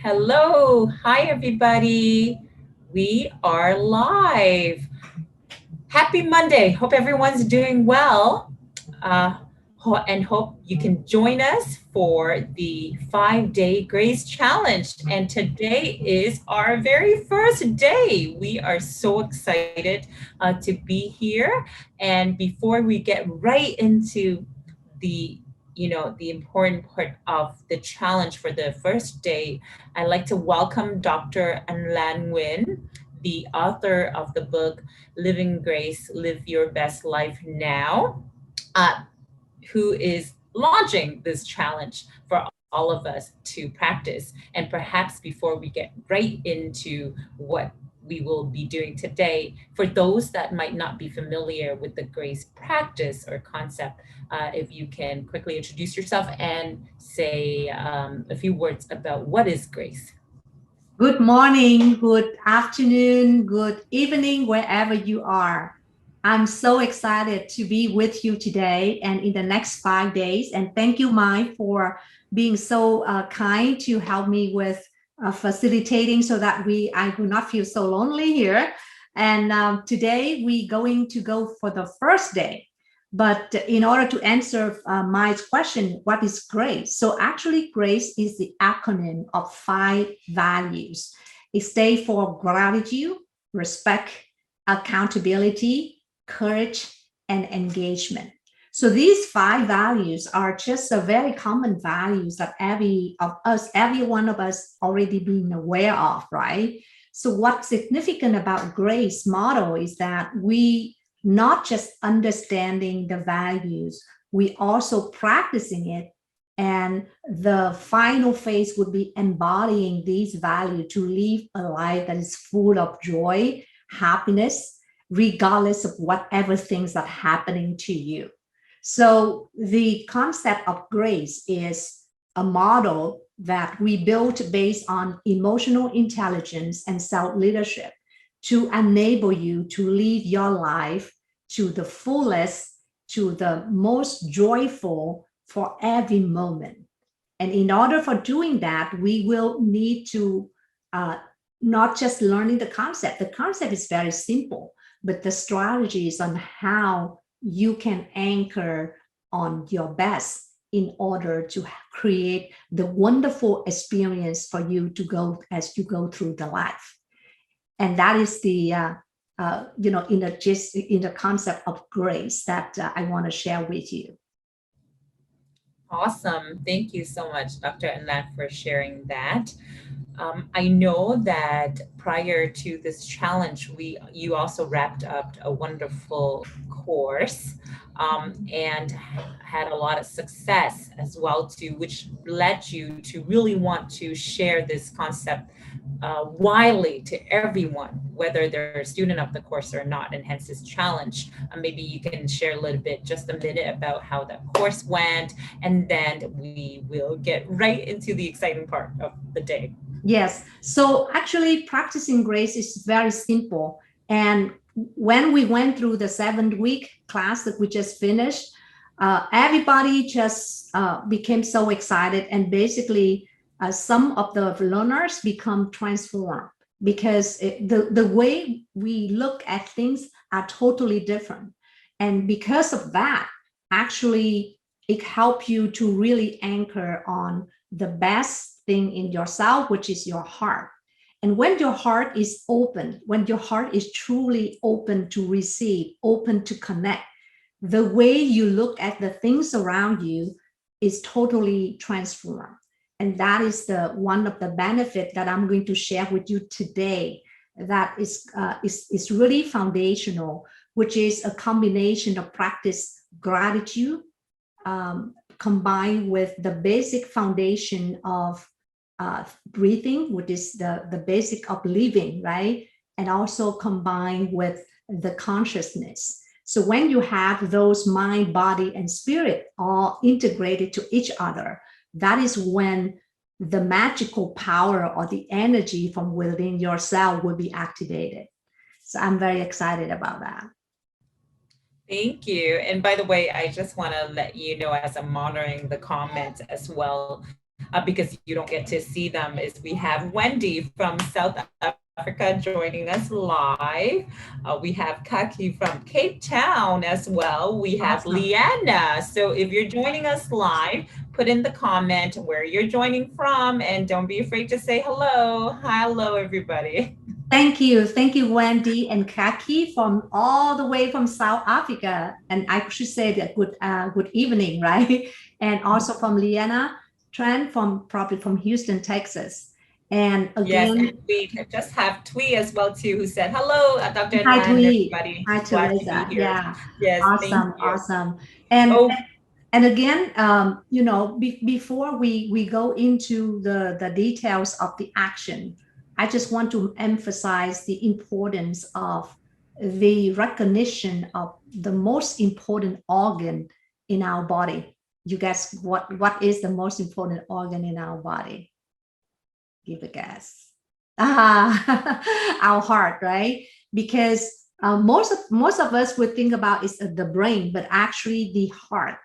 Hello. Hi, everybody. We are live. Happy Monday. Hope everyone's doing well. And hope you can join us for the 5 Day Grace Challenge. And today is our very first day. We are so excited to be here. And before we get right into the the important part of the challenge for the first day, I'd like to welcome Dr. Anlan Nguyen, the author of the book Living Grace, Live Your Best Life Now, uh, who is launching this challenge for all of us to practice. And perhaps before we get right into what we will be doing today, for those that might not be familiar with the grace practice or concept, if you can quickly introduce yourself and say a few words about what is grace. Good morning, good afternoon, good evening, wherever you are. I'm so excited to be with you today and in the next 5 days. And thank you, Mai, for being so kind to help me with facilitating so that I do not feel so lonely here. And today we're going to go for the first day. But in order to answer my question, what is grace? So actually, grace is the acronym of 5 values. It stands for gratitude, respect, accountability, courage, and engagement. So these 5 values are just a very common values that every one of us already been aware of, right? So what's significant about grace model is that we not just understanding the values, we also practicing it. And the final phase would be embodying these values to live a life that is full of joy, happiness, regardless of whatever things are happening to you. So the concept of grace is a model that we built based on emotional intelligence and self-leadership to enable you to live your life to the fullest, to the most joyful for every moment. And in order for doing that, we will need to not just learning the concept. The concept is very simple, but the strategies on how you can anchor on your best in order to create the wonderful experience for you to go as you go through the life. And that is the in the concept of grace that I want to share with you. Awesome. Thank you so much, Dr. Anand, for sharing that. I know that prior to this challenge, you also wrapped up a wonderful course and had a lot of success as well too, which led you to really want to share this concept widely to everyone, whether they're a student of the course or not, and hence this challenge. Maybe you can share a little bit, just a minute, about how that course went, and then we will get right into the exciting part of the day. Yes. So actually, practicing grace is very simple. And when we went through the 7 week class that we just finished, everybody just became so excited. And basically, some of the learners become transformed because the way we look at things are totally different. And because of that, actually, it helps you to really anchor on the best thing in yourself, which is your heart. And when your heart is open, when your heart is truly open to receive, open to connect, the way you look at the things around you is totally transformed. And that is the one of the benefits that I'm going to share with you today. That is really foundational, which is a combination of practice gratitude combined with the basic foundation of breathing, which is the basic of living, right? And also combined with the consciousness. So when you have those mind, body, and spirit all integrated to each other, that is when the magical power or the energy from within yourself will be activated. So I'm very excited about that. Thank you. And by the way, I just want to let you know, as I'm monitoring the comments as well, because you don't get to see them, is we have Wendy from South Africa joining us live. We have Kaki from Cape Town as well. We have Awesome. Leanna. So if you're joining us live, put in the comment where you're joining from, and don't be afraid to say hello. Hello, everybody. Thank you. Thank you, Wendy and Kaki from all the way from South Africa. And I should say that good evening, right? And also from Liana Tran from probably from Houston, Texas. And Yes, and again, we just have Twee as well too, who said hello, Dr. hi Edna, and Tui. everybody. Hi to Glad to be Liza. here. Yeah. Yes, thank Awesome. you. Awesome. And Oh, and again, before we go into the details of the action, I just want to emphasize the importance of the recognition of the most important organ in our body. You guess what is the most important organ in our body? Give a guess. Our heart, right? Because most of us would think about is the brain, but actually the heart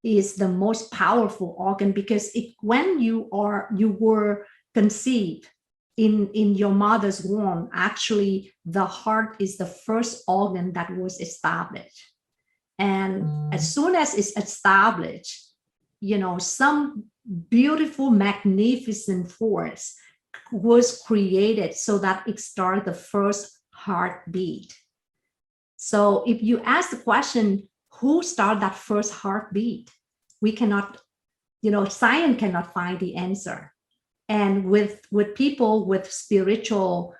is the most powerful organ because when you were conceived in your mother's womb, actually the heart is the first organ that was established. And as soon as it's established, some beautiful, magnificent force was created so that it started the first heartbeat. So if you ask the question, who started that first heartbeat? We cannot, science cannot find the answer. And with people with spiritual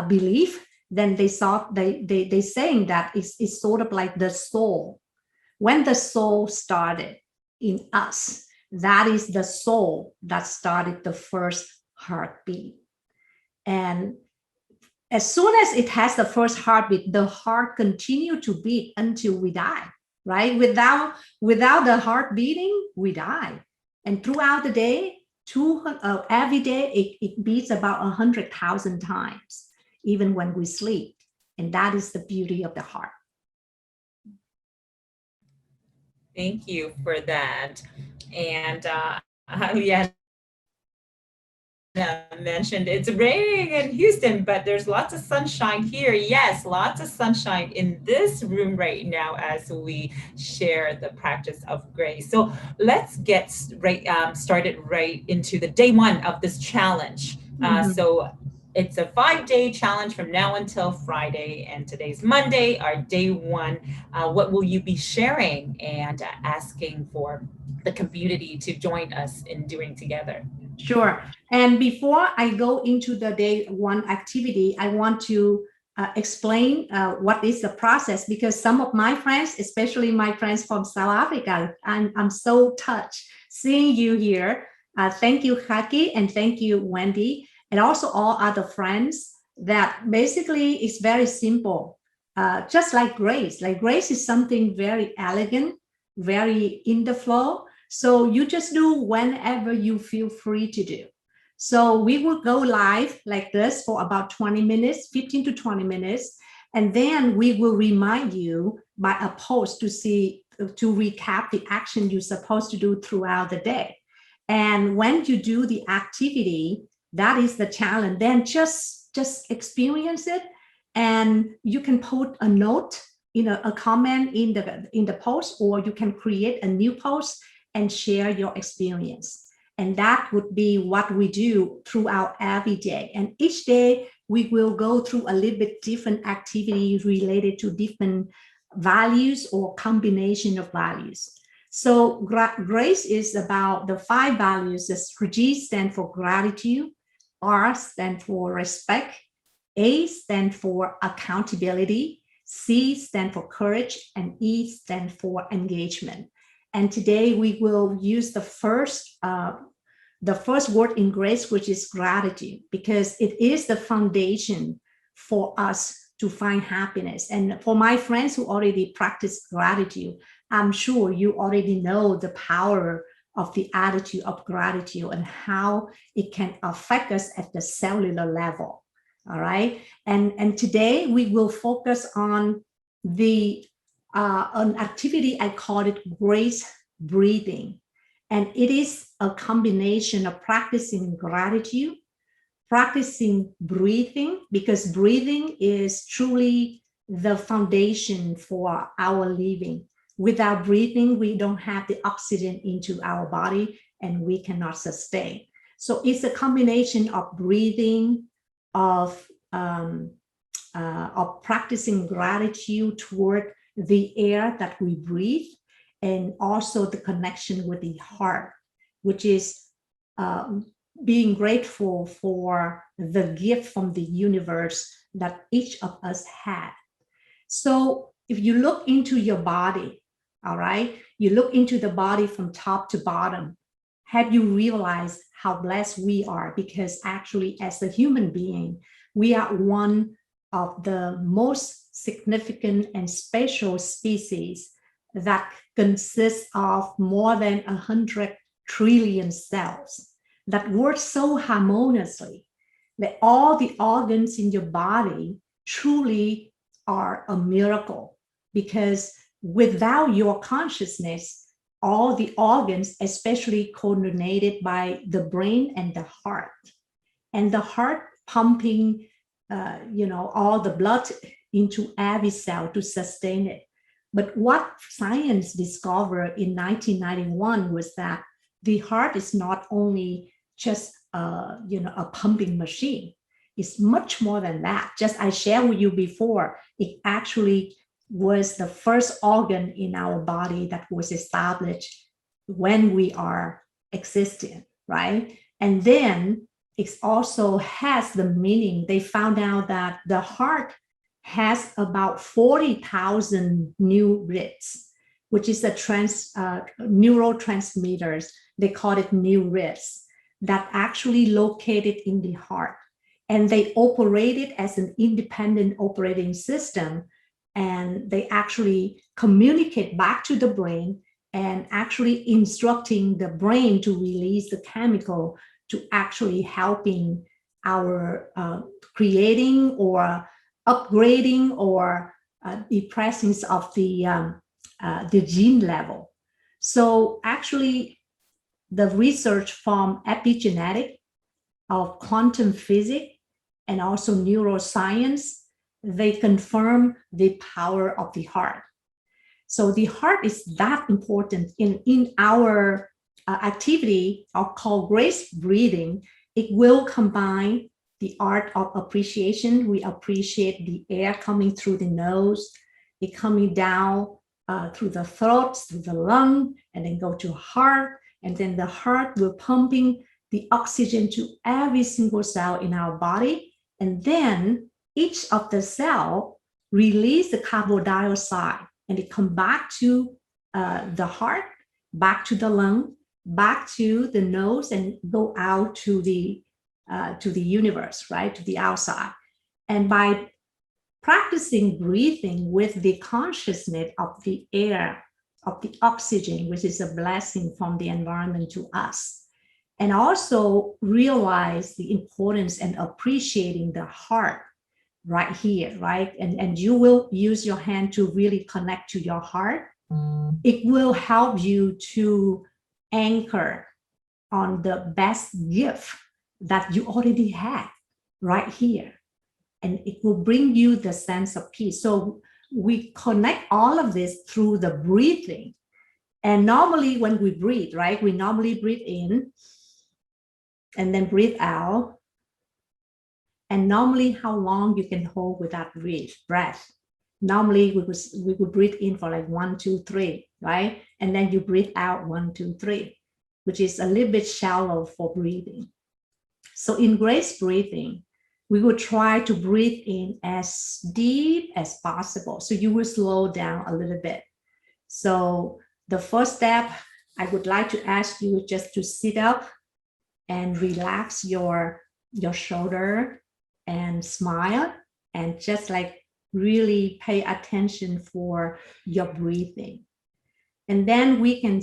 belief, then they saying that it's sort of like the soul. When the soul started in us, that is the soul that started the first heartbeat. And as soon as it has the first heartbeat, the heart continue to beat until we die, right? Without the heart beating, we die. And throughout the day, every day, it beats about 100,000 times, even when we sleep. And that is the beauty of the heart. thank you for that. And Liana mentioned it's raining in Houston, but there's lots of sunshine here. Yes, lots of sunshine in this room right now as we share the practice of grace. So let's get started right into the day one of this challenge. Mhm. So it's a 5-day challenge from now until Friday, and today's Monday, our day one. What will you be sharing and asking for the community to join us in doing together? Sure. And before I go into the day one activity, I want to explain what is the process, because some of my friends, especially my friends from South Africa, I'm so touched seeing you here. Thank you, Haki, and thank you, Wendy, and also all other friends. That basically is very simple, just like grace. Like grace is something very elegant, very in the flow. So you just do whenever you feel free to do. So we will go live like this for about 20 minutes, 15 to 20 minutes. And then we will remind you by a post to recap the action you're supposed to do throughout the day. And when you do the activity, that is the challenge. Then just experience it. And you can put a note, a comment in the post, or you can create a new post and share your experience. And that would be what we do throughout every day. And each day we will go through a little bit different activities related to different values or combination of values. So grace is about the 5 values. The G stands for gratitude, R stands for respect, A stands for accountability, C stands for courage, and E stands for engagement. And today we will use the first word in grace, which is gratitude, because it is the foundation for us to find happiness. And for my friends who already practice gratitude, I'm sure you already know the power of the attitude of gratitude and how it can affect us at the cellular level. All right. And today we will focus on an activity, I call it grace breathing. And it is a combination of practicing gratitude, practicing breathing, because breathing is truly the foundation for our living. Without breathing, we don't have the oxygen into our body and we cannot sustain. So it's a combination of breathing, of practicing gratitude toward the air that we breathe, and also the connection with the heart, which is being grateful for the gift from the universe that each of us had. So if you look into your body, all right, you look into the body from top to bottom, have you realized how blessed we are? Because actually, as a human being, we are one of the most significant and special species that consists of more than 100 trillion cells that work so harmoniously that all the organs in your body truly are a miracle, because without your consciousness, all the organs, especially coordinated by the brain and the heart pumping, all the blood into every cell to sustain it. But what science discovered in 1991 was that the heart is not only just a pumping machine. It's much more than that. Just I shared with you before, it actually was the first organ in our body that was established when we are existing, right? And then it also has the meaning. They found out that the heart has about 40,000 neurites, which is a neurotransmitters. They call it neurites, that actually located in the heart. And they operated as an independent operating system. And they actually communicate back to the brain and actually instructing the brain to release the chemical to actually helping our creating or upgrading or depressing of the gene level. So actually, the research from epigenetic, of quantum physics, and also neuroscience, they confirm the power of the heart. So the heart is that important in our activity called grace breathing. It will combine the art of appreciation. We appreciate the air coming through the nose, it coming down through the throat, through the lung, and then go to heart. And then the heart will pumping the oxygen to every single cell in our body. And then each of the cell release the carbon dioxide, and it come back to the heart, back to the lung, back to the nose, and go out to the universe, right, to the outside. And by practicing breathing with the consciousness of the air, of the oxygen, which is a blessing from the environment to us, and also realize the importance and appreciating the heart right here, right? And you will use your hand to really connect to your heart. It will help you to anchor on the best gift that you already had right here. And it will bring you the sense of peace. So we connect all of this through the breathing. And normally when we breathe, right, we normally breathe in and then breathe out. And normally how long you can hold with that breath. Normally we would breathe in for like 1, 2, 3, right? And then you breathe out 1, 2, 3, which is a little bit shallow for breathing. So in grace breathing, we will try to breathe in as deep as possible. So you will slow down a little bit. So the first step, I would like to ask you just to sit up and relax your shoulder and smile, and just like really pay attention for your breathing. And then we can,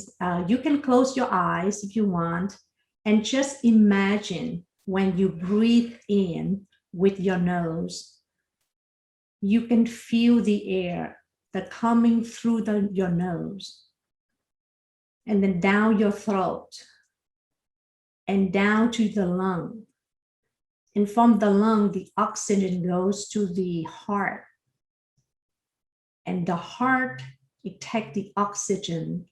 you can close your eyes if you want, and just imagine when you breathe in with your nose, you can feel the air that coming through your nose. and then down your throat and down to the lung. And from the lung, the oxygen goes to the heart. And the heart, it takes the oxygen,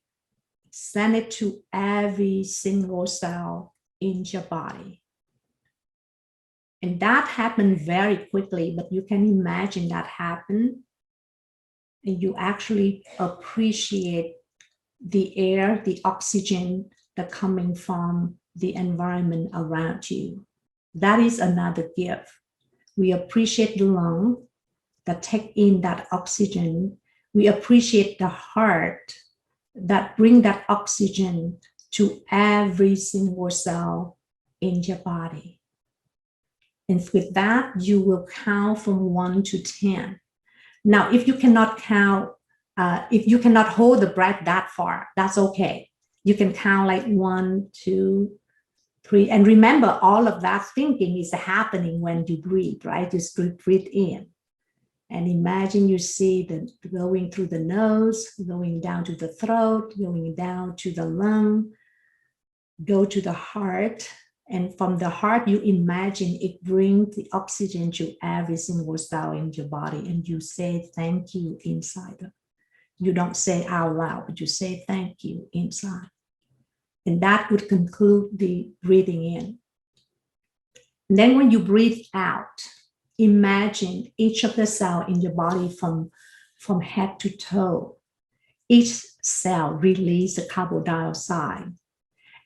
send it to every single cell in your body. And that happened very quickly, but you can imagine that happen. And you actually appreciate the air, the oxygen that coming from the environment around you. That is another gift. We appreciate the lung that take in that oxygen. We appreciate the heart that bring that oxygen to every single cell in your body. And with that, you will count from 1 to 10. Now, if you cannot count, if you cannot hold the breath that far, that's okay. You can count like 1, 2, 3. And remember, all of that thinking is happening when you breathe, right? Just breathe in. And imagine you see the going through the nose, going down to the throat, going down to the lung, go to the heart. And from the heart, you imagine it brings the oxygen to every single cell in your body. And you say thank you inside. You don't say out loud, but you say thank you inside. And that would conclude the breathing in. And then when you breathe out, imagine each of the cells in your body from head to toe. Each cell releases the carbon dioxide.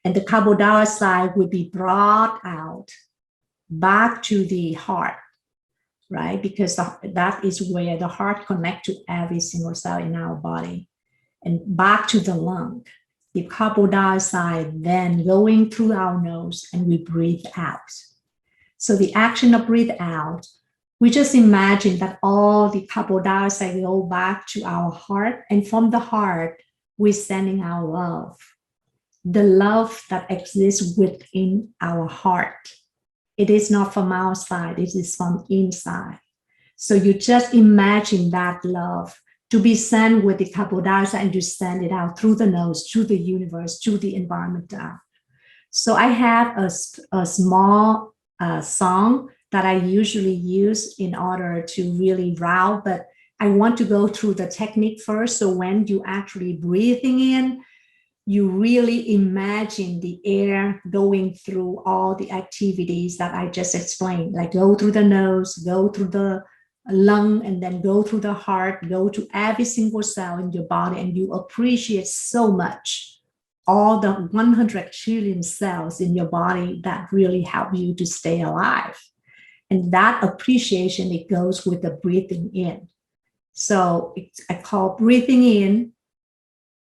And the carbon dioxide will be brought out back to the heart, right? Because that is where the heart connects to every single cell in our body. And back to the lung. The carbon dioxide then going through our nose and we breathe out. So the action of breathe out, we just imagine that all the carbon dioxide go back to our heart. And from the heart, we're sending our love. The love that exists within our heart. It is not from outside, it is from inside. So you just imagine that love to be sent with the carbon dioxide and to send it out through the nose, to the universe, to the environment. So I have a small song that I usually use in order to really route, but I want to go through the technique first. So when you actually breathing in, you really imagine the air going through all the activities that I just explained, like go through the nose, go through the lung, and then go through the heart, go to every single cell in your body, and you appreciate so much all the 100 trillion cells in your body that really help you to stay alive. And that appreciation, it goes with the breathing in. So I call breathing in,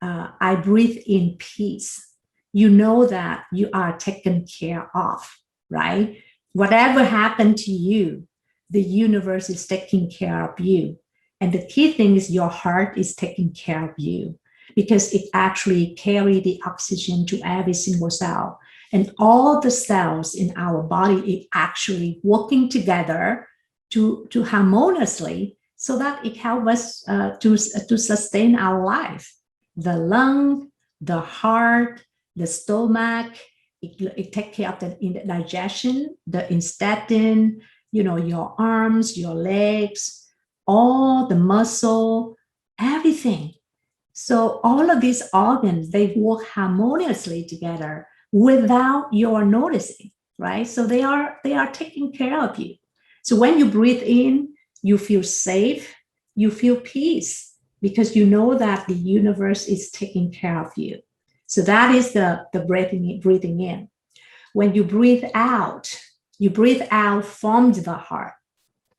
I breathe in peace. You know that you are taken care of, right? Whatever happened to you, the universe is taking care of you. And the key thing is your heart is taking care of you because it actually carries the oxygen to every single cell. And all the cells in our body is actually working together to harmoniously so that it helps us to sustain our life. The lung, the heart, the stomach, it takes care of the digestion, the intestine, your arms, your legs, all the muscle, everything. So all of these organs, they work harmoniously together without your noticing, right? So they are taking care of you. So when you breathe in, you feel safe, you feel peace, because you know that the universe is taking care of you. So that is the breathing in. When you breathe out from the heart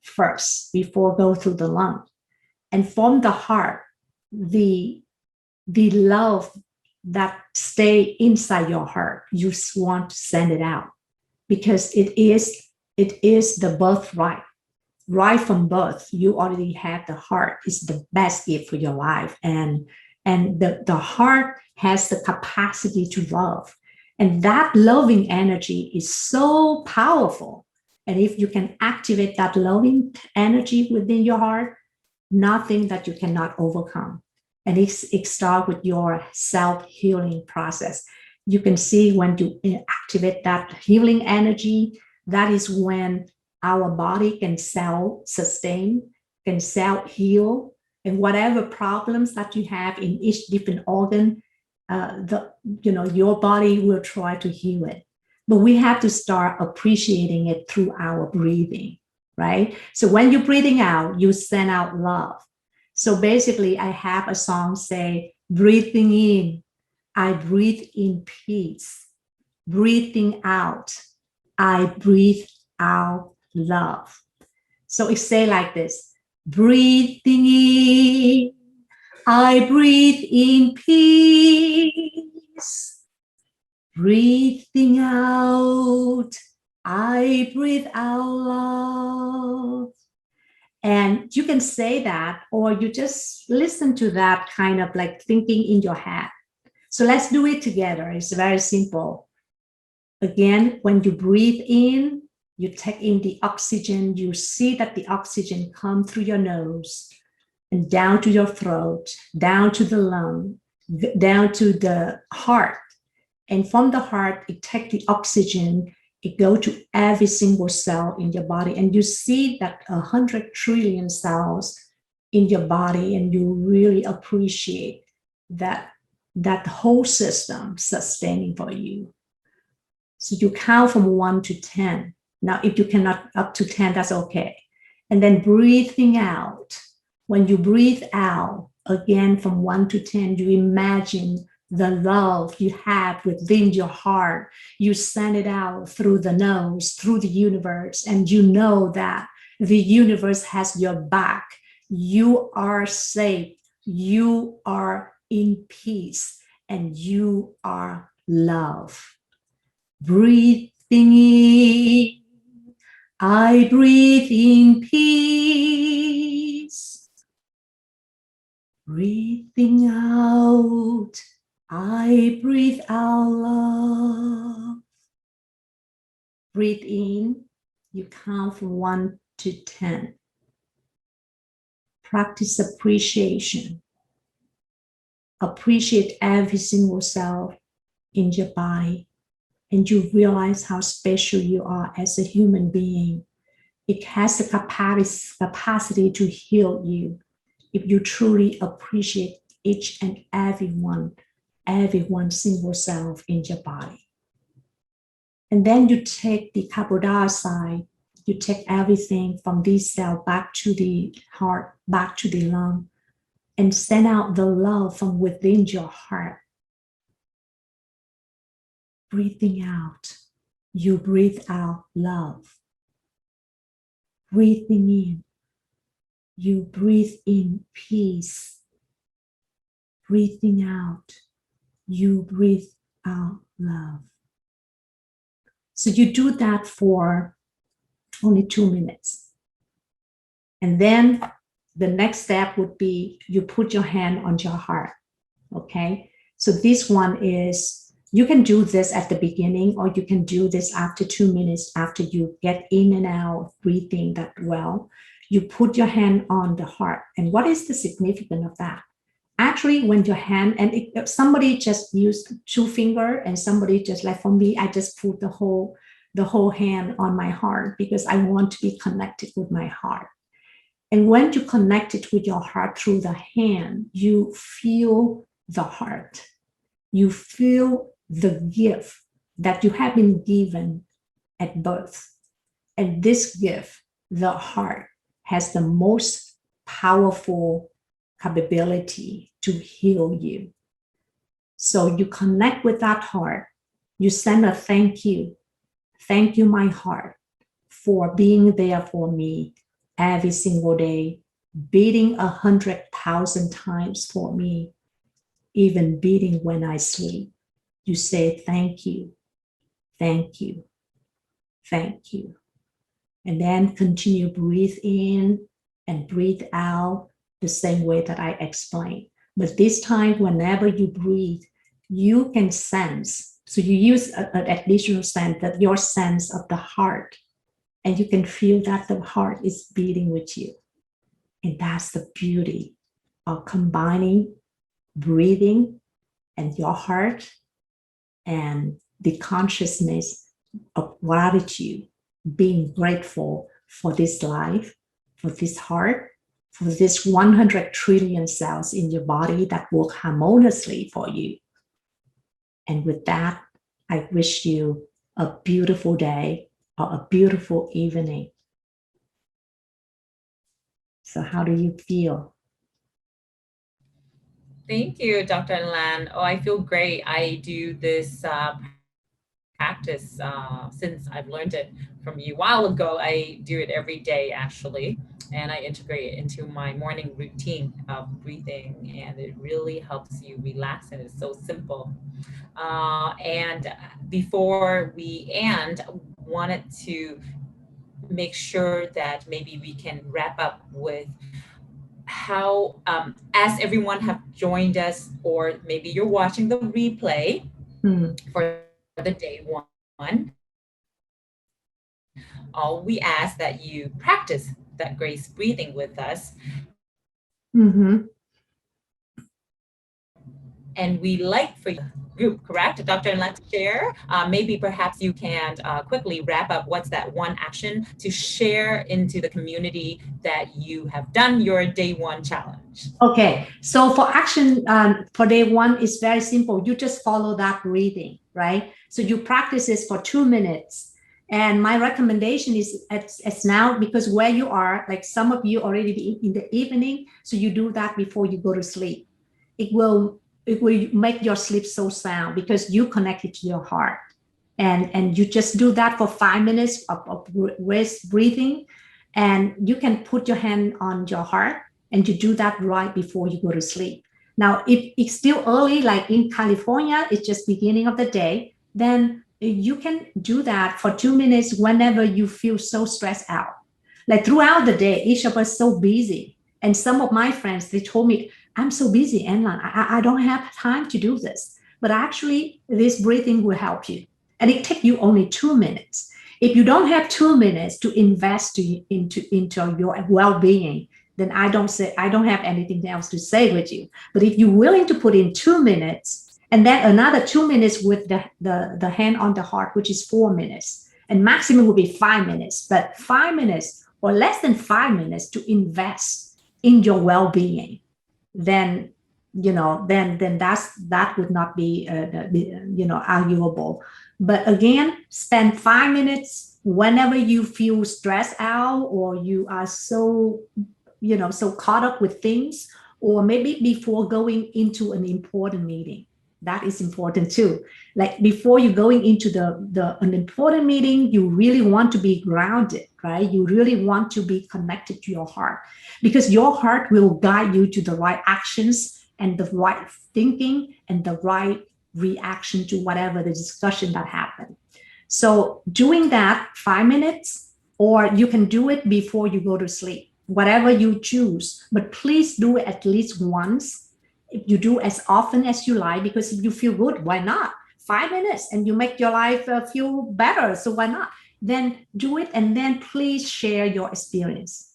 first before go through the lung. And from the heart, the love that stay inside your heart, you want to send it out because it is the birthright. Right from birth, you already have the heart. It's the best gift for your life. And the heart has the capacity to love. And that loving energy is so powerful. And if you can activate that loving energy within your heart, nothing that you cannot overcome. And it starts with your self-healing process. You can see when you activate that healing energy, that is when our body can self-sustain, can self-heal, and whatever problems that you have in each different organ, your body will try to heal it. But we have to start appreciating it through our breathing, right? So when you're breathing out, you send out love. So basically, I have a song say, breathing in, I breathe in peace. Breathing out, I breathe out love. So it say like this, breathing in, I breathe in peace. Breathing out, I breathe out love. And you can say that, or you just listen to that kind of like thinking in your head. So let's do it together. It's very simple. Again, when you breathe in, you take in the oxygen, you see that the oxygen comes through your nose and down to your throat, down to the lung, down to the heart. And from the heart, it takes the oxygen, it goes to every single cell in your body. And you see that 100 trillion cells in your body, and you really appreciate that whole system sustaining for you. So you count from 1 to 10. Now, if you cannot up to 10, that's okay. And then breathing out. When you breathe out, again, from 1 to 10, you imagine the love you have within your heart. You send it out through the nose, through the universe, and you know that the universe has your back. You are safe. You are in peace, and you are love. Breathing in, I breathe in peace. Breathing out, I breathe out love. Breathe in, you count from 1 to 10. Practice appreciation. Appreciate every single cell in your body, and you realize how special you are as a human being. It has the capacity to heal you if you truly appreciate each and every one single cell in your body. And then you take the carbon dioxide, you take everything from this cell back to the heart, back to the lung, and send out the love from within your heart. Breathing out, you breathe out love. Breathing in, you breathe in peace. Breathing out, you breathe out love. So you do that for only 2 minutes. And then the next step would be you put your hand on your heart, okay? So this one is, you can do this at the beginning, or you can do this after 2 minutes after you get in and out breathing that well. You put your hand on the heart. And what is the significance of that? Actually, when your hand, and if somebody just used 2 fingers, and somebody just like, for me, I just put the whole hand on my heart because I want to be connected with my heart. And when you connect it with your heart through the hand, you feel the heart. You feel the gift that you have been given at birth. And this gift, the heart, has the most powerful capability to heal you. So you connect with that heart. You send a thank you. Thank you, my heart, for being there for me every single day, beating 100,000 times for me, even beating when I sleep. You say, thank you, thank you, thank you. And then continue breathe in and breathe out the same way that I explained. But this time, whenever you breathe, you can sense. So you use an additional sense, that your sense of the heart, and you can feel that the heart is beating with you. And that's the beauty of combining breathing and your heart and the consciousness of gratitude, being grateful for this life, for this heart, for this 100 trillion cells in your body that work harmoniously for you. And with that, I wish you a beautiful day or a beautiful evening. So how do you feel? Thank you, Dr. Lan. Oh, I feel great. I do this practice since I've learned it from you a while ago. I do it every day, actually, and I integrate it into my morning routine of breathing, and it really helps you relax, and it's so simple. And before we end, wanted to make sure that maybe we can wrap up with how, as everyone have joined us, or maybe you're watching the replay for the day one, all we ask that you practice that grace breathing with us. Mm-hmm. And we like for you group, correct? Dr. And let's share. Maybe perhaps you can quickly wrap up what's that one action to share into the community that you have done your day one challenge. Okay, so for action for day one, it's very simple. You just follow that breathing, right? So you practice this for 2 minutes. And my recommendation is as now, because where you are, like some of you already in the evening, so you do that before you go to sleep. It will make your sleep so sound because you connect it to your heart. And you just do that for 5 minutes of rest breathing. And you can put your hand on your heart and you do that right before you go to sleep. Now, if it's still early, like in California, it's just beginning of the day, then you can do that for 2 minutes whenever you feel so stressed out. Like throughout the day, each of us so busy. And some of my friends, they told me, I'm so busy, Anlan, I don't have time to do this. But actually, this breathing will help you. And it takes you only 2 minutes. If you don't have 2 minutes to invest into your well-being, then I don't have anything else to say with you. But if you're willing to put in 2 minutes and then another 2 minutes with the hand on the heart, which is 4 minutes, and maximum will be 5 minutes, but 5 minutes or less than 5 minutes to invest in your well-being, then that would not be arguable. But again, spend 5 minutes whenever you feel stressed out or you are so caught up with things, or maybe before going into an important meeting. That is important too. Like before you going into an important meeting, you really want to be grounded, right? You really want to be connected to your heart, because your heart will guide you to the right actions and the right thinking and the right reaction to whatever the discussion that happened. So doing that 5 minutes, or you can do it before you go to sleep, whatever you choose, but please do it at least once. If you do as often as you like, because if you feel good, why not? 5 minutes and you make your life feel better, so why not? Then do it, and then please share your experience.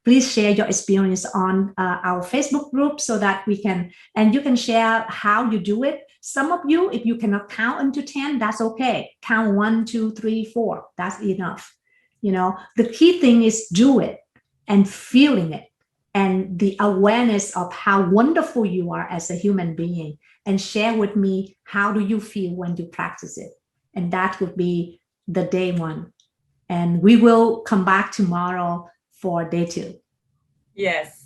Please share your experience on our Facebook group so that we can, and you can share how you do it. Some of you, if you cannot count into 10, that's okay. Count 1, 2, 3, 4. That's enough. The key thing is do it and feeling it, and the awareness of how wonderful you are as a human being, and share with me how do you feel when you practice it. And that would be the day one. And we will come back tomorrow for day 2. Yes.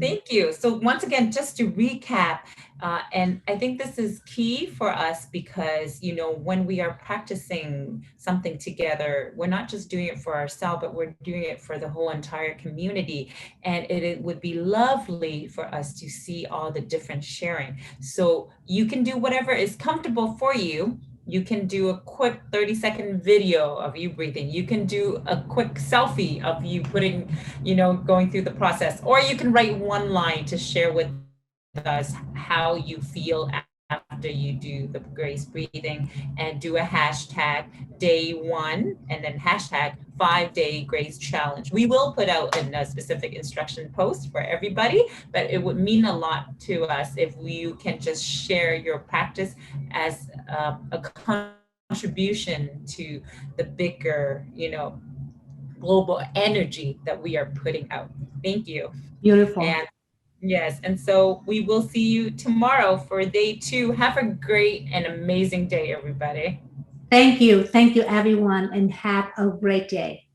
Thank you. So once again, just to recap, and I think this is key for us because, when we are practicing something together, we're not just doing it for ourselves, but we're doing it for the whole entire community. And it would be lovely for us to see all the different sharing. So you can do whatever is comfortable for you. You can do a quick 30-second video of you breathing. You can do a quick selfie of you putting, going through the process, or you can write one line to share with us how you feel after after you do the grace breathing, and do a hashtag day one and then hashtag 5 day grace challenge. We will put out a specific instruction post for everybody, but it would mean a lot to us if you can just share your practice as a contribution to the bigger, global energy that we are putting out. Thank you. And Beautiful. yes, and so we will see you tomorrow for day two. Have a great and amazing day, everybody. Thank you. Thank you, everyone, and have a great day.